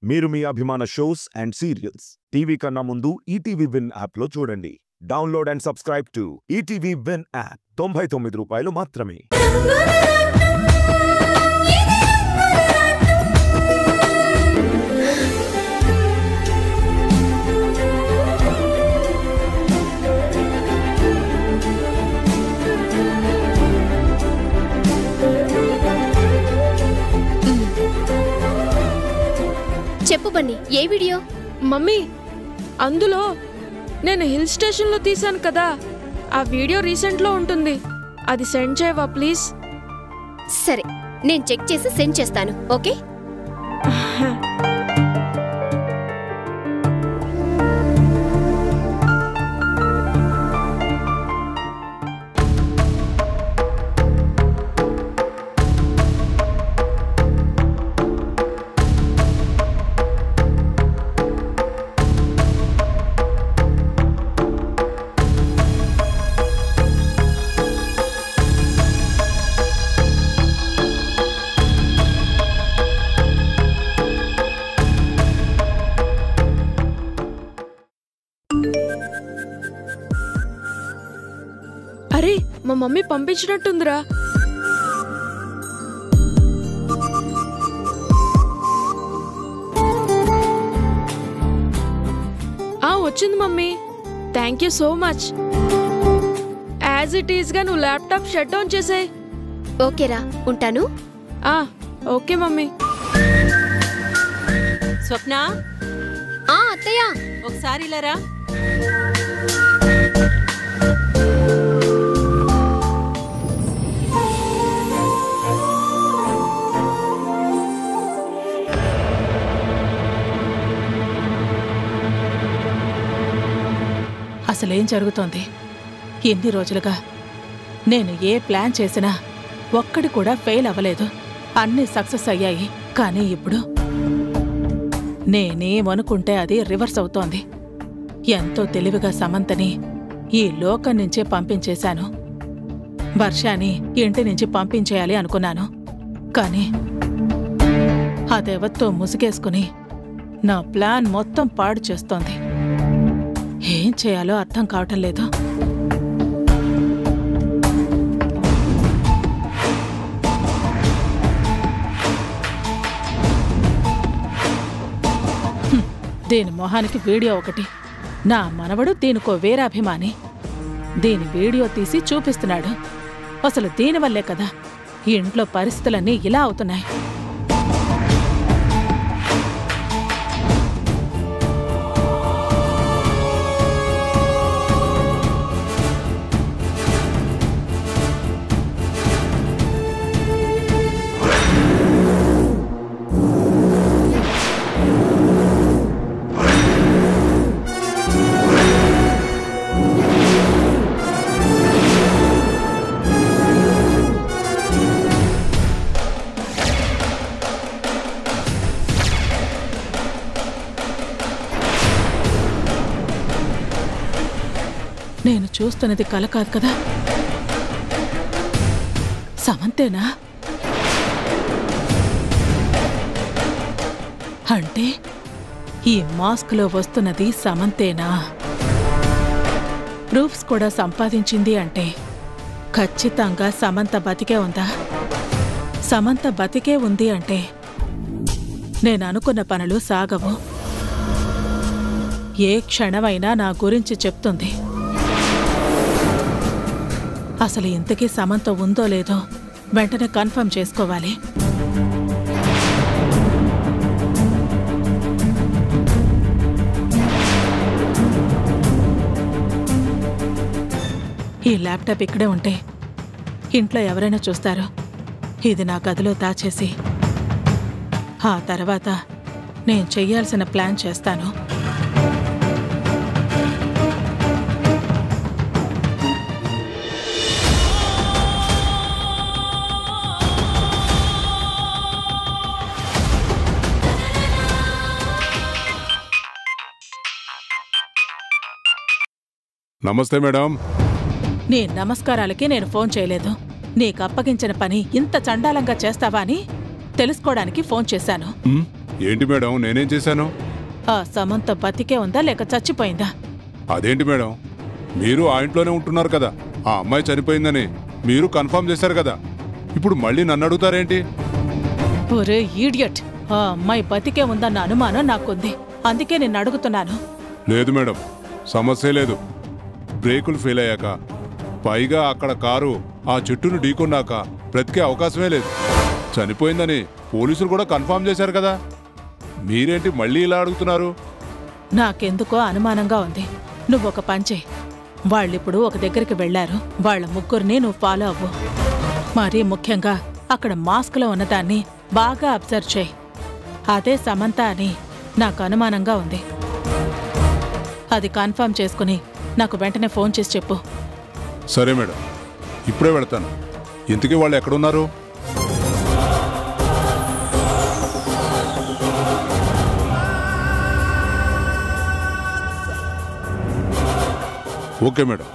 మీరు మీ అభిమాన shows and serials TV కన్నా ముందు ఈటీవీ విన్ యాప్లో చూడండి. Download and subscribe to ETV win app. 99 రూపాయలు మాత్రమే. చెప్పు బన్నీ, ఏ వీడియో? మమ్మీ, అందులో నేను హిల్ స్టేషన్లో తీశాను కదా, ఆ వీడియో రీసెంట్లో ఉంటుంది. అది సెండ్ చేయవా ప్లీజ్? సరే, నేను చెక్ చేసి సెండ్ చేస్తాను. ఓకే. అరే, మా మమ్మీ పంపించినట్టుందిరా. వచ్చింది mummy. Thank you so much. As it is గా నువ్వు ల్యాప్టాప్ షట్ డౌన్ చేసేయ్. ఓకేరా, ఉంటాను. Okay mummy. స్వప్న, అత్తయ్య, ఒకసారి ఇలారా. అసలేం జరుగుతోంది? ఎన్ని రోజులుగా నేను ఏ ప్లాన్ చేసినా ఒక్కడి కూడా ఫెయిల్ అవ్వలేదు. అన్నీ సక్సెస్ అయ్యాయి. కానీ ఇప్పుడు నేనేమనుకుంటే అది రివర్స్ అవుతోంది. ఎంతో తెలివిగా సమంతని ఈ లోకం నుంచే పంపించేశాను. వర్షాన్ని ఇంటి నుంచి పంపించేయాలి అనుకున్నాను. కానీ అదెవత్తో ముసుగేసుకుని నా ప్లాన్ మొత్తం పాడు చేస్తోంది. ఏం చేయాలో అర్థం కావటం లేదు. దీని మొహానికి వీడియో ఒకటి. నా మనవడు దీనికో వేరాభిమాని. దీని వీడియో తీసి చూపిస్తున్నాడు. అసలు దీనివల్లే కదా ఇంట్లో పరిస్థితులన్నీ ఇలా అవుతున్నాయి. నేను చూస్తున్నది కల కాదు కదా. సమంతేనా? అంటే ఈ మాస్క్లో వస్తున్నది సమంతేనా? ప్రూఫ్స్ కూడా సంపాదించింది అంటే ఖచ్చితంగా సమంత బతికే ఉందా? సమంత బతికే ఉంది అంటే నేను అనుకున్న పనులు సాగవు. ఏ క్షణమైనా నా గురించి చెప్తుంది. అసలు ఇంతకీ సమంత ఉందో లేదో వెంటనే కన్ఫర్మ్ చేసుకోవాలి. ఈ ల్యాప్టాప్ ఇక్కడే ఉంటే ఇంట్లో ఎవరైనా చూస్తారు. ఇది నా గదిలో దాచేసి ఆ తర్వాత నేను చెయ్యాల్సిన ప్లాన్ చేస్తాను. నమస్తే మేడం. నీ నమస్కారాలకి నేను ఫోన్ చేయలేదు. నీకు అప్పగించిన పని ఇంత చండాలంగా చేస్తావా అని తెలుసుకోవడానికి ఫోన్ చేశాను. ఏంటి మేడం, నేనేం చేశాను? ఆ సమంత బతికే ఉందా లేక చచ్చిపోయిందా? అదేంటి మేడం, మీరు ఆ ఇంట్లోనే ఉంటున్నారు కదా, ఆ అమ్మాయి చనిపోయిందని మీరు కన్ఫర్మ్ చేశారు కదా, ఇప్పుడు మళ్ళీ నన్ను అడుగుతారేంటి? ఒరే ఈడియట్, ఆ అమ్మాయి బతికే ఉందన్న అనుమానం నాకుంది, అందుకే నిన్ను అడుగుతున్నాను. లేదు మేడం, సమస్య లేదు. బ్రేకులు ఫెయిల్ అయ్యాక, పైగా అక్కడ కారు ఆ చెట్టును ఢీకొన్నాక బ్రతికే అవకాశమే లేదు. చనిపోయిందని పోలీసులు కూడా కన్ఫర్మ్ చేశారు కదా, మీరేంటి మళ్ళీ ఇలా అడుగుతున్నారు? నాకెందుకో అనుమానంగా ఉంది. నువ్వొక పంచే, వాళ్ళిప్పుడు ఒక దగ్గరికి వెళ్లారు, వాళ్ళ ముగ్గురిని నువ్వు ఫాలో అవ్వు. మరీ ముఖ్యంగా అక్కడ మాస్క్లో ఉన్నదాన్ని బాగా అబ్జర్వ్ చేయి. అదే సమంత అని నాకు అనుమానంగా ఉంది. అది కన్ఫర్మ్ చేసుకుని నాకు వెంటనే ఫోన్ చేసి చెప్పు. సరే మేడం, ఇప్పుడే వెళతాను. ఇంతకీ వాళ్ళు ఎక్కడున్నారు? ఓకే మేడం,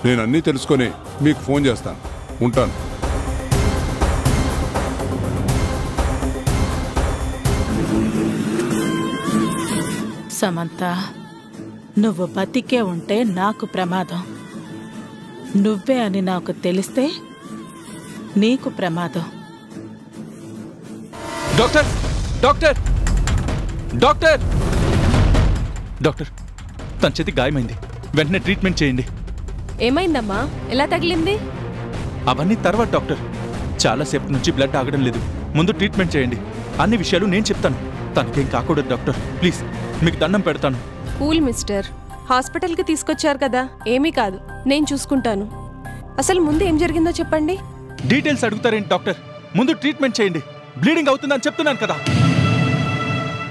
నేను అన్నీ తెలుసుకొని మీకు ఫోన్ చేస్తాను. ఉంటాను. సమంత, నువ్వు బతికే ఉంటే నాకు ప్రమాదం, నువ్వే అని నాకు తెలిస్తే నీకు ప్రమాదం. డాక్టర్ డాక్టర్ డాక్టర్ డాక్టర్, తన చేతి గాయమైంది, వెంటనే ట్రీట్మెంట్ చేయండి. ఏమైందమ్మా? ఎలా తగిలింది? అవన్నీ తర్వాత డాక్టర్, చాలాసేపు నుంచి బ్లడ్ ఆగడం లేదు, ముందు ట్రీట్మెంట్ చేయండి. అన్ని విషయాలు నేను చెప్తాను, తనకేం కాకూడదు డాక్టర్, ప్లీజ్ మీకు దండం పెడతాను. కూల్ మిస్టర్, హాస్పిటల్కి తీసుకొచ్చారు కదా, ఏమీ కాదు, నేను చూసుకుంటాను. అసలు ముందు ఏం జరిగిందో చెప్పండి. డీటెయిల్స్ అడుగుతారేంటి డాక్టర్, ముందు ట్రీట్మెంట్ చేయండి. బ్లీడింగ్ అవుతుందని చెప్తున్నాను కదా.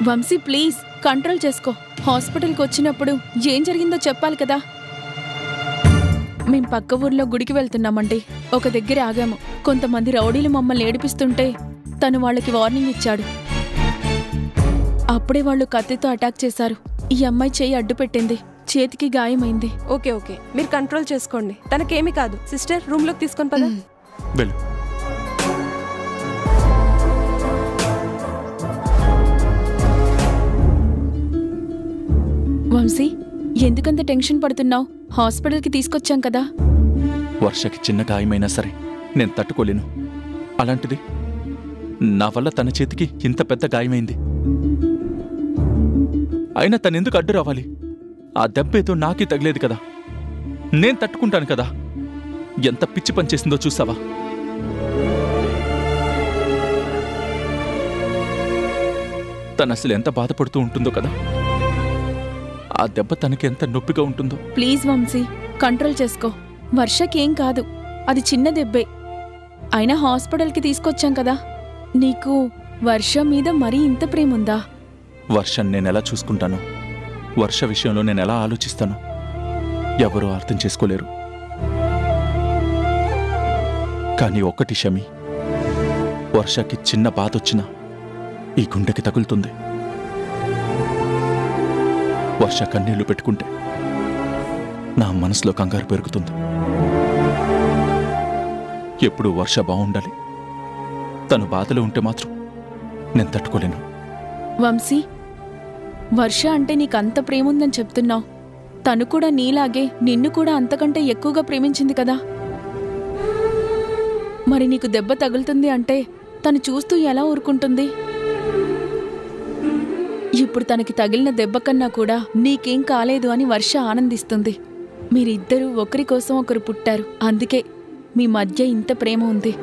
వంశీ ప్లీజ్ కంట్రోల్ చేసుకో. హాస్పిటల్కి వచ్చినప్పుడు ఏం జరిగిందో చెప్పాలి కదా. మేం పక్క ఊర్లో గుడికి వెళ్తున్నామండి. ఒక దగ్గర ఆగాము. కొంతమంది రౌడీలు మమ్మల్ని ఏడిపిస్తుంటే తను వాళ్ళకి వార్నింగ్ ఇచ్చాడు. అప్పుడే వాళ్ళు కత్తితో అటాక్ చేశారు. ఈ అమ్మాయి చెయ్యి అడ్డు పెట్టింది, చేతికి గాయమైంది. ఓకే ఓకే, మీరు కంట్రోల్ చేసుకోండి, తనకేమీ కాదు. సిస్టర్, రూమ్లోకి తీసుకొని పద. వెళ్ళు. వంశీ, ఎందుకంత టెన్షన్ పడుతున్నావు? హాస్పిటల్కి తీసుకొచ్చాం కదా. వర్షకి చిన్న గాయమైనా సరే నేను తట్టుకోలేను. అలాంటిది నా వల్ల తన చేతికి ఇంత పెద్ద గాయమైంది. అయినా తనెందుకు అడ్డు రావాలి? ఆ దెబ్బేదో నాకే తగిలేదు కదా, నేను తట్టుకుంటాను కదా. ఎంత పిచ్చి పని చేసిందో చూసావా? తను అసలు ఎంత బాధపడుతూ ఉంటుందో కదా. ఆ దెబ్బ తనకి ఎంత నొప్పిగా ఉంటుందో. ప్లీజ్ వంశీ, కంట్రోల్ చేసుకో. వర్షకేం కాదు, అది చిన్న దెబ్బే. అయినా హాస్పిటల్కి తీసుకొచ్చాం కదా. నీకు వర్ష మీద మరీ ఇంత ప్రేముందా? వర్షం నేనెలా చూసుకుంటాను, వర్ష విషయంలో నేనెలా ఆలోచిస్తాను, ఎవరూ అర్థం చేసుకోలేరు. కానీ ఒక్కటి షమి, వర్షకి చిన్న బాధొచ్చినా ఈ గుండెకి తగులుతుంది. వర్ష కన్నీళ్లు పెట్టుకుంటే నా మనసులో కంగారు పెరుగుతుంది. ఎప్పుడు వర్ష బాగుండాలి, తను బాధలో ఉంటే మాత్రం నేను తట్టుకోలేను. వంశీ, వర్ష అంటే నీకంత ప్రేముందని చెప్తున్నావు. తను కూడా నీలాగే నిన్ను కూడా అంతకంటే ఎక్కువగా ప్రేమించింది కదా. మరి నీకు దెబ్బ తగులుతుంది అంటే తను చూస్తూ ఎలా ఊరుకుంటుంది? ఇప్పుడు తనకి తగిలిన దెబ్బ కన్నా కూడా నీకేం కాలేదు అని వర్ష ఆనందిస్తుంది. మీరిద్దరూ ఒకరి కోసం ఒకరు పుట్టారు, అందుకే మీ మధ్య ఇంత ప్రేమ ఉంది.